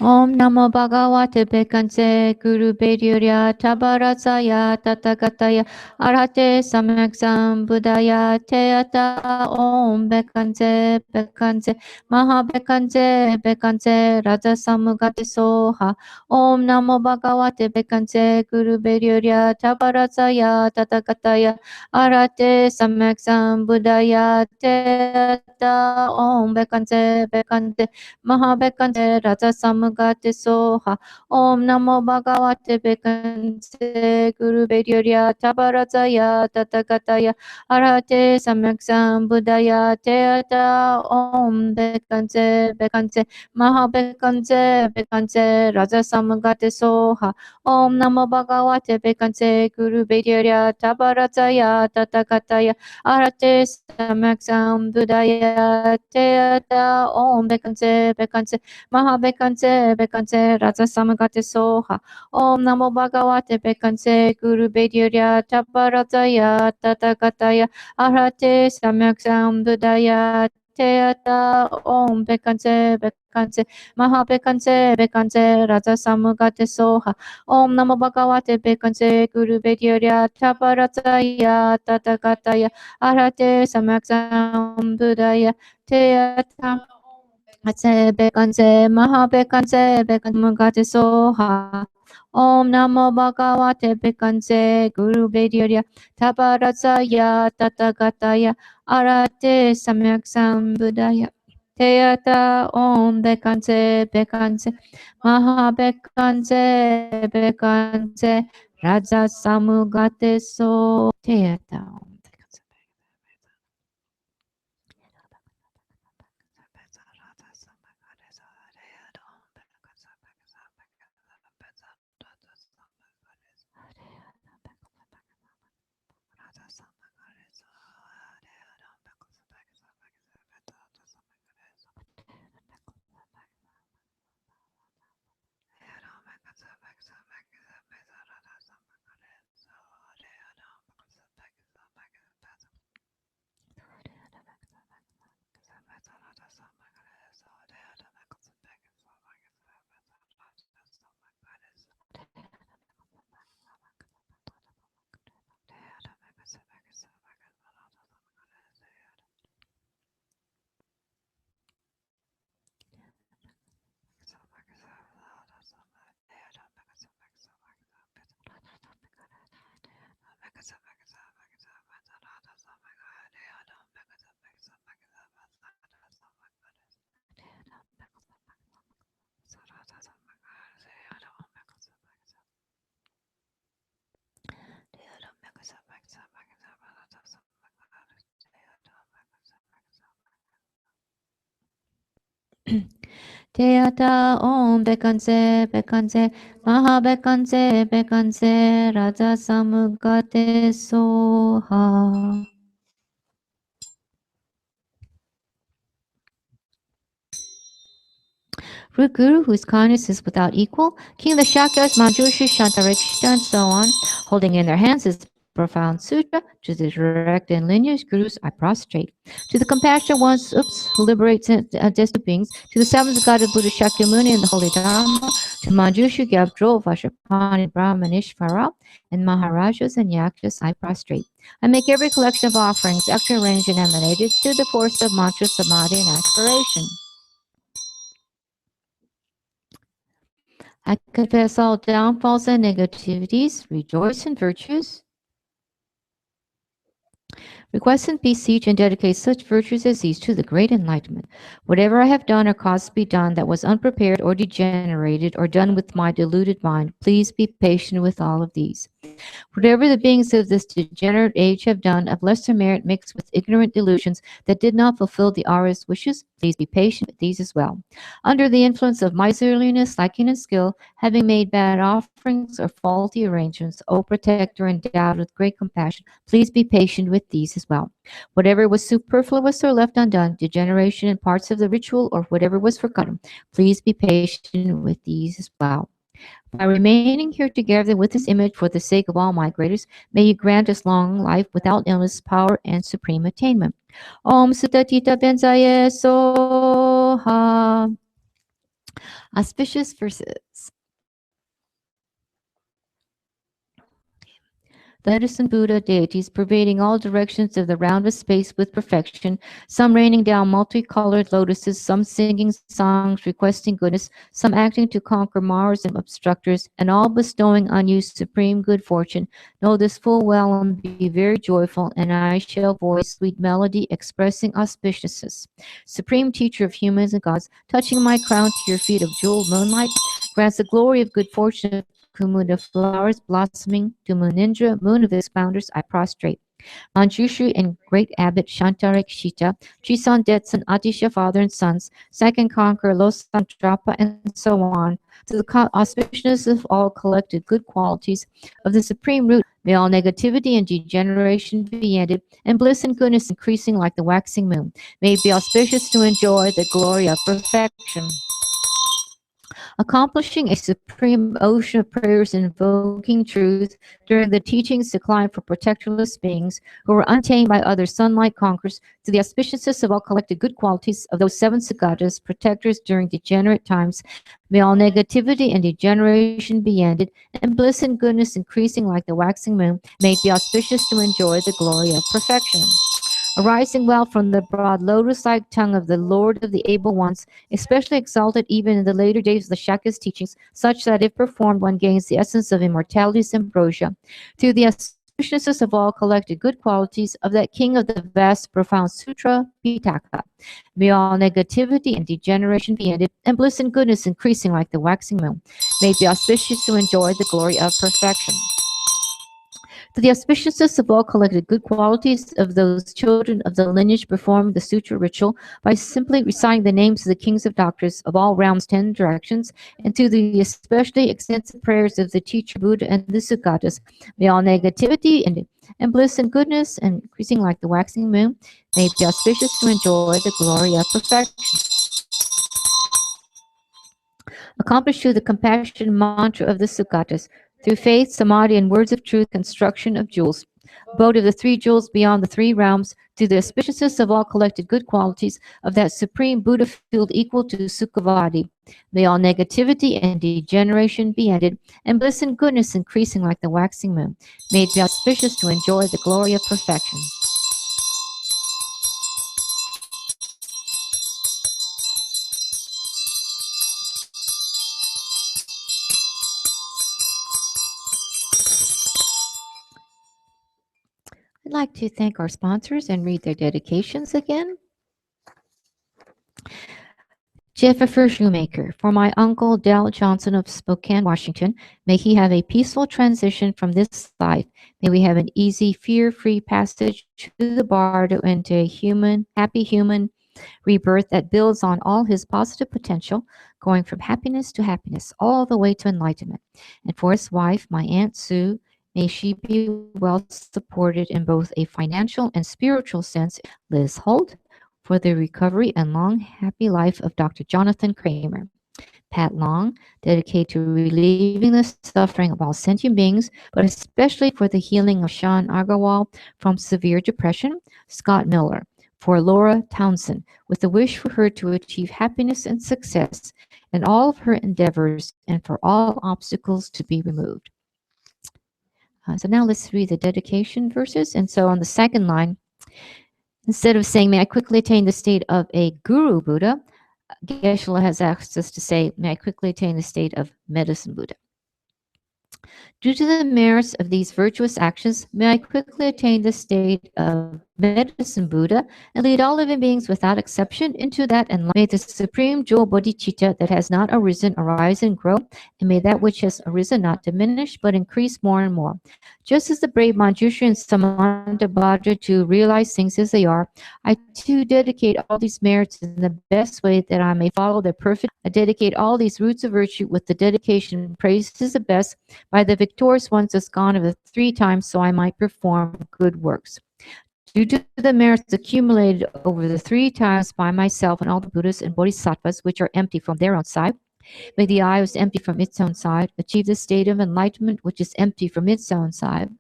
Om Namo Bhagavate Bekance Guru Bedurya Tabarazaya Tatakataya Arhate Samyaksam Buddhaya Teata Om Bekance Bekance Maha Bekance Bekance Raja Samugati Soha Om Namo Bhagavate Bekance Guru Bedurya Tabarazaya Tatakataya Arhate Samyaksam Buddhaya Teata Om Bekance Bekance Mahabekante Raja Samagate Soha Om Namo Bhagavate Bekante Guru Bedurya Tabarazaya Tatakataya Arate Samyaksam Buddhaya Teata Om Bekante Bekante Mahabekante Bekante Raja Samagate Soha Om Namo Bhagavate Bekante Guru Bedurya Tabarazaya Tatakataya Arate Samyaksam Buddhaya Teata Om Bekante Bekante Maha Bekante Bekante Raja Samagate Soha Om Namo Bhagavate Bekante Guru Bedurya Taparataya Tatakataya Arate Samyaksam Buddhaya Teata Om Bekante Bekante Maha Bekante Bekante Raja Samagate Soha Om Namo Bhagavate Bekante Guru Bedurya Taparataya Tatakataya Arate Samaksam Buddhaya Teata Ate Bekante Maha Bekante Bekante Mugate Soha Om Namo Bhagavate Bekante Guru Bedurya Tabarataya Tatagataya Arate Samaksam Buddhaya Teata Om Bekante Bekante Maha Bekante Bekante Raja Samugate So Teata Teata Om Bekance Bekance Maha Bekance Bekance Raja Samugate Soha. Root Guru, whose kindness is without equal, King of the Shakyas, Manjushri, Shantarikshita, and so on, holding in their hands this profound sutra, to the direct and lineage gurus I prostrate. To the compassionate ones, who liberate destitute beings, to the seventh guided Buddha Shakyamuni and the holy Dharma, to Manjushri, Gabdro, Vajrapani, Brahmanishvara, and Maharajas and Yakshas I prostrate. I make every collection of offerings extra arranged and emanated to the force of mantra, samadhi, and aspiration. I confess all downfalls and negativities, rejoice in virtues, request and beseech and dedicate such virtues as these to the great enlightenment. Whatever I have done or caused to be done that was unprepared or degenerated or done with my deluded mind, please be patient with all of these. Whatever the beings of this degenerate age have done of lesser merit mixed with ignorant delusions that did not fulfill the Ara's wishes, please be patient with these as well. Under the influence of miserliness, liking, and skill, having made bad offerings or faulty arrangements, O protector endowed with great compassion, please be patient with these as well. Whatever was superfluous or left undone, degeneration in parts of the ritual, or whatever was forgotten, please be patient with these as well. By remaining here together with this image for the sake of all migrators, may you grant us long life without illness, power, and supreme attainment. Om Sutatita Benzaye Soha. Auspicious verses. The medicine Buddha deities pervading all directions of the round of space with perfection, some raining down multicolored lotuses, some singing songs requesting goodness, some acting to conquer Mars and obstructors, and all bestowing on you supreme good fortune. Know this full well and be very joyful, and I shall voice sweet melody expressing auspiciousness. Supreme teacher of humans and gods, touching my crown to your feet of jeweled moonlight, grants the glory of good fortune of Kumunda flowers blossoming to Munindra, moon of expounders, I prostrate. Manjushri and great abbot Shantarak Shita, Trisan Detsan, Atisha, father and sons, second conqueror Losang Drapa, and so on, to the auspiciousness of all collected good qualities of the supreme root. May all negativity and degeneration be ended, and bliss and goodness increasing like the waxing moon. May it be auspicious to enjoy the glory of perfection. Accomplishing a supreme ocean of prayers invoking truth during the teachings declined for protectorless beings who were untamed by other sunlight conquerors to the auspiciousness of all collected good qualities of those seven Sagatas, protectors during degenerate times. May all negativity and degeneration be ended, and bliss and goodness increasing like the waxing moon. May it be auspicious to enjoy the glory of perfection. Arising well from the broad lotus-like tongue of the Lord of the Able Ones, especially exalted even in the later days of the Shaka's teachings, such that if performed one gains the essence of immortality's ambrosia. Through the auspiciousness of all collected good qualities of that king of the vast profound Sutra Pitaka, may all negativity and degeneration be ended, and bliss and goodness increasing like the waxing moon. May it be auspicious to enjoy the glory of perfection. To the auspiciousness of all collected good qualities of those children of the lineage perform the sutra ritual by simply reciting the names of the kings of doctors of all realms, 10 directions, and to the especially extensive prayers of the teacher Buddha and the Sukhatas, may all negativity and bliss and goodness and increasing like the waxing moon, may it be auspicious to enjoy the glory of perfection. Accomplished through the compassion mantra of the Sukhatas, through faith, samadhi, and words of truth, construction of jewels. Abode of the three jewels beyond the three realms, through the auspiciousness of all collected good qualities of that supreme Buddha field equal to Sukhavati. May all negativity and degeneration be ended, and bliss and goodness increasing like the waxing moon. May it be auspicious to enjoy the glory of perfection. I'd like to thank our sponsors and read their dedications again. Jefferson Shoemaker, for my uncle Dell Johnson of Spokane, Washington, may he have a peaceful transition from this life. May we have an easy, fear-free passage through the bar into a happy human rebirth that builds on all his positive potential, going from happiness to happiness, all the way to enlightenment. And for his wife, my Aunt Sue, may she be well supported in both a financial and spiritual sense. Liz Holt, for the recovery and long, happy life of Dr. Jonathan Kramer. Pat Long, dedicated to relieving the suffering of all sentient beings, but especially for the healing of Sean Agarwal from severe depression. Scott Miller, for Laura Townsend, with the wish for her to achieve happiness and success in all of her endeavors and for all obstacles to be removed. So now let's read the dedication verses. And so on the second line, instead of saying, may I quickly attain the state of a guru Buddha, Geshe-la has asked us to say, may I quickly attain the state of medicine Buddha. Due to the merits of these virtuous actions, may I quickly attain the state of medicine Buddha and lead all living beings without exception into that enlightenment. May the supreme jewel bodhicitta that has not arisen arise and grow, and may that which has arisen not diminish but increase more and more. Just as the brave Manjushri and Samantabhadra to realize things as they are, I too dedicate all these merits in the best way that I may follow their perfect. I dedicate all these roots of virtue with the dedication praises the best by the victorious ones as gone of the 3 times, so I might perform good works. Due to the merits accumulated over the 3 times by myself and all the Buddhas and Bodhisattvas, which are empty from their own side, may the eye, which is empty from its own side, achieve the state of enlightenment, which is empty from its own side,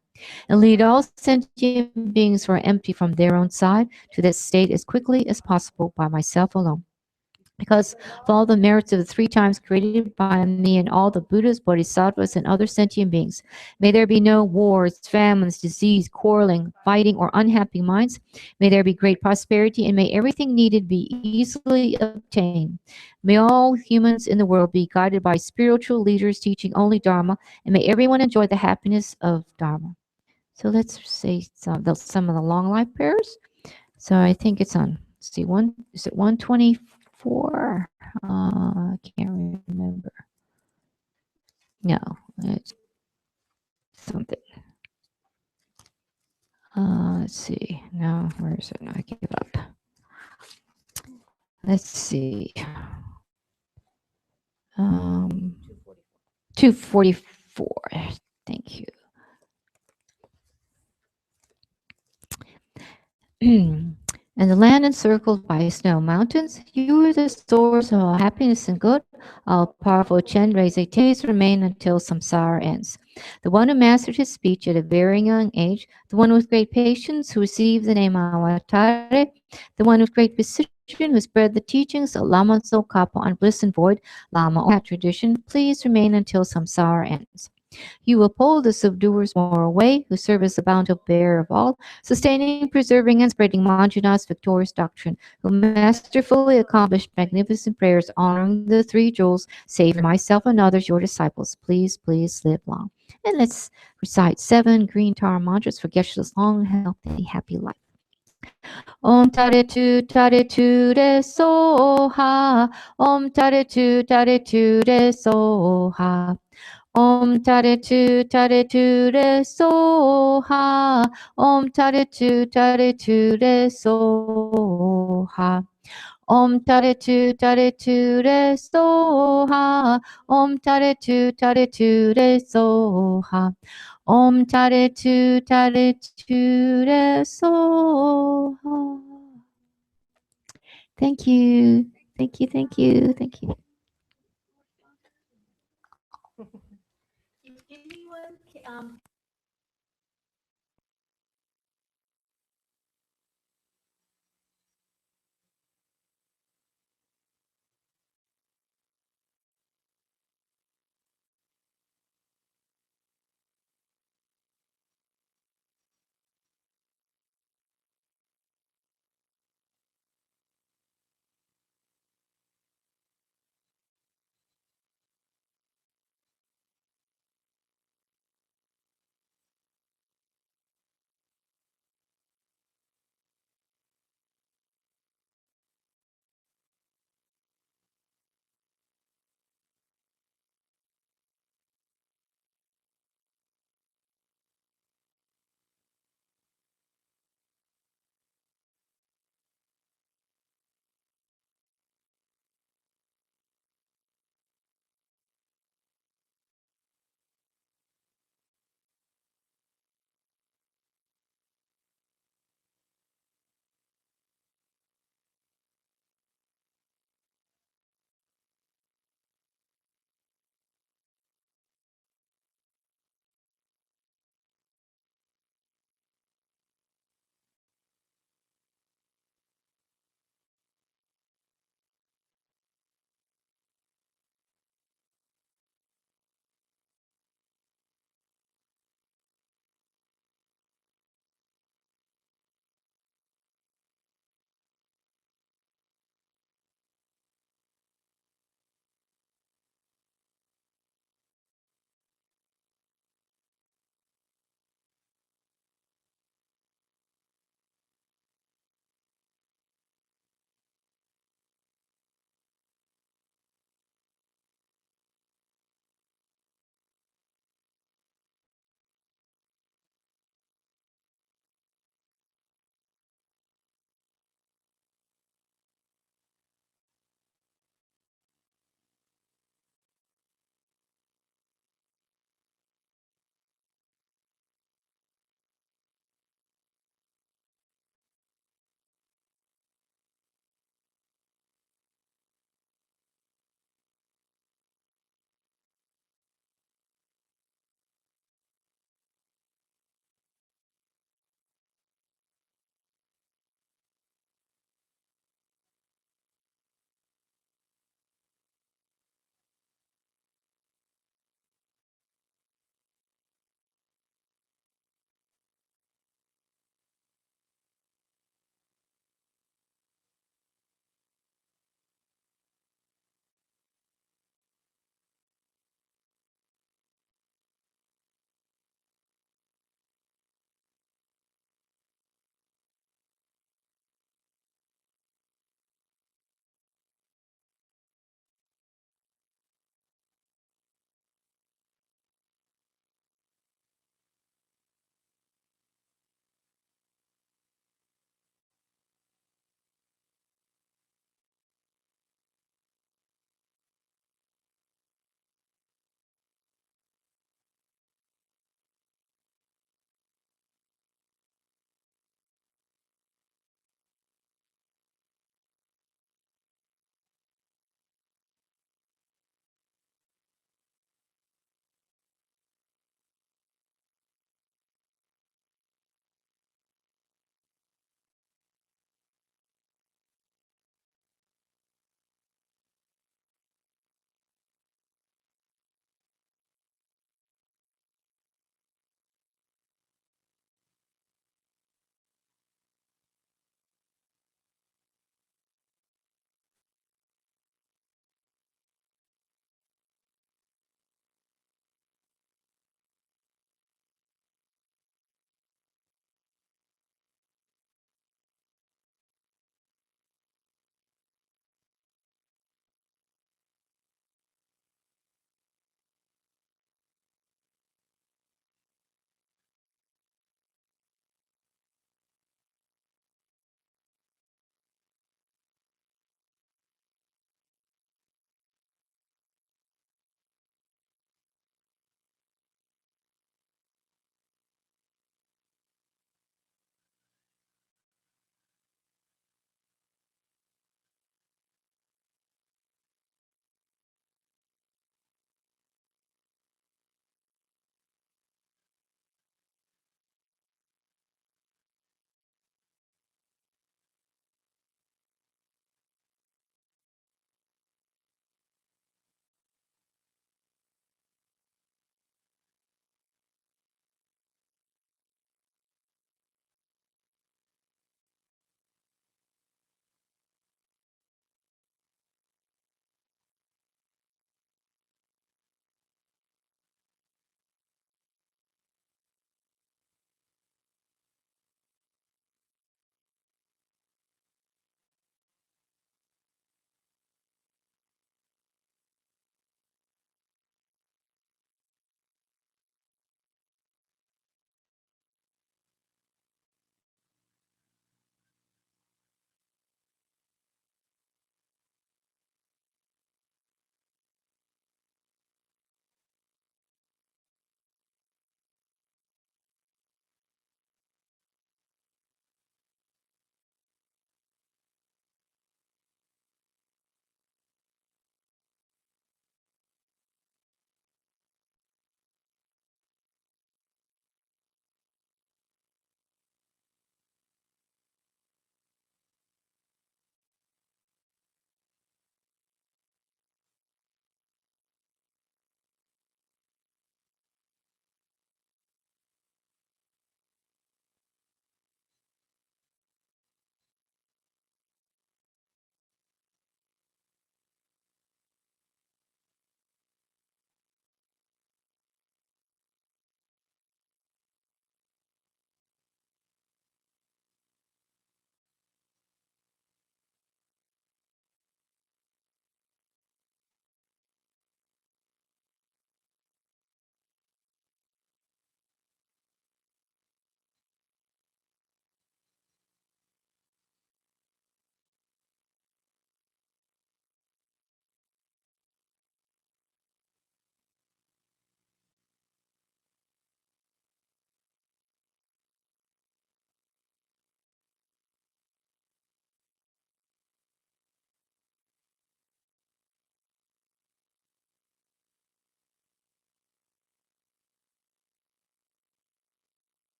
and lead all sentient beings who are empty from their own side to that state as quickly as possible by myself alone. because of all the merits of the three times created by me and all the Buddhas, Bodhisattvas, and other sentient beings. May there be no wars, famines, disease, quarreling, fighting, or unhappy minds. May there be great prosperity, and may everything needed be easily obtained. May all humans in the world be guided by spiritual leaders teaching only Dharma, and may everyone enjoy the happiness of Dharma. So let's say some of the long life prayers. So I think it's on, see, is it 124? I can't remember. No, it's something. Let's see. No, where is it? No, I give up. Let's see. Um, 244. Thank you. And the land encircled by snow mountains, you are the source of all happiness and good. All powerful Chen Reizei Teis remain until samsara ends. The one who mastered his speech at a very young age, the one with great patience who received the name Awatare, the one with great precision who spread the teachings of Lama Tsongkhapa on bliss and void, Lama Ohat tradition, please remain until samsara ends. You uphold the subduer's moral way, who serve as the bountiful bearer of all, sustaining, preserving, and spreading Manjunath's victorious doctrine, who masterfully accomplished magnificent prayers honoring the three jewels, saving myself and others, your disciples. Please, please live long. And let's recite 7 green Tara mantras for Geshe-la's long, healthy, happy life. Om tare tu re soha. Om tare tu re soha. Om tare tu re soha. Om tare tu re soha. Om tare tu re soha. Om tare tu re soha. Om tare tu re soha. Thank you. Thank you. Thank you. Thank you. If anyone